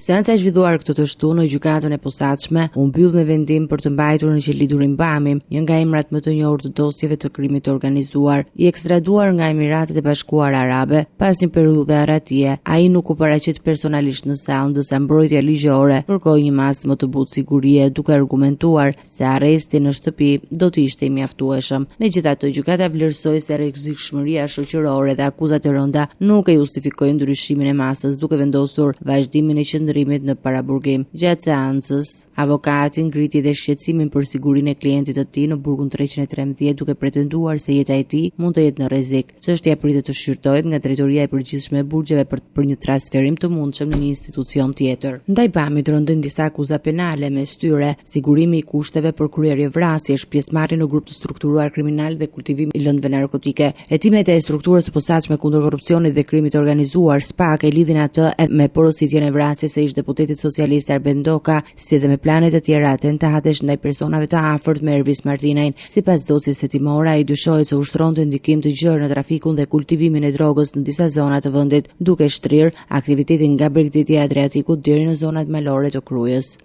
Seanca e zhvilluar këtë të shtunë në gjykatën e posaçme u mbyll me vendim për të mbajtur në qelidurin Bami, një nga emrat më të njohur të dosjeve të krimit të organizuar, i ekstraduar nga Emiratet e Bashkuara Arabe pas një periudhe arratije. Ai nuk u paraqit personalisht në sallë, ndërsa mbrojtja ligjore kërkoi një masë më të butë sigurie, duke argumentuar se arresti në shtëpi do të ishte i mjaftueshëm. Megjithatë, gjykata vlerësoi se rrezikshmëria shoqërore dhe akuzat e rënda nuk e justifikojnë ndryshimin e masës, duke vendosur vazhdimin e qëndrimit në paraburgim. Gjatë seancës, avokati ngriti dhe shqetësimin për sigurinë e klientit të tij në burgun 313, duke pretenduar se jeta e tij mund të jetë në rrezik. Çështja pritet të shqyrtohet nga drejtoria e përgjithshme e burgjeve për një transferim të mundshëm në një institucion tjetër. Ndaj Bamit rëndën disa akuza penale, mes tyre sigurimi i kushteve për kryerje vrasjesh, pjesëmarrje në grup të strukturuar kriminal dhe kultivim i lëndëve narkotike. Hetimet e strukturës së posaçme kundër korrupsionit dhe krimit të organizuar SPAK e lidhin atë me porositjen e vrasjes së ish-deputetit socialist Arben Doka, si dhe me planet e tjera atentatesh ndaj personave të afërt me Ervis Martinajn. Sipas dosjes hetimore, ai dyshohet se ushtronte ndikim të gjerë në trafikun dhe kultivimin e drogës në disa zona të vendit, duke shtrirë aktivitetin nga Bregdeti e Adriatikut deri në zonat malore të Krujës.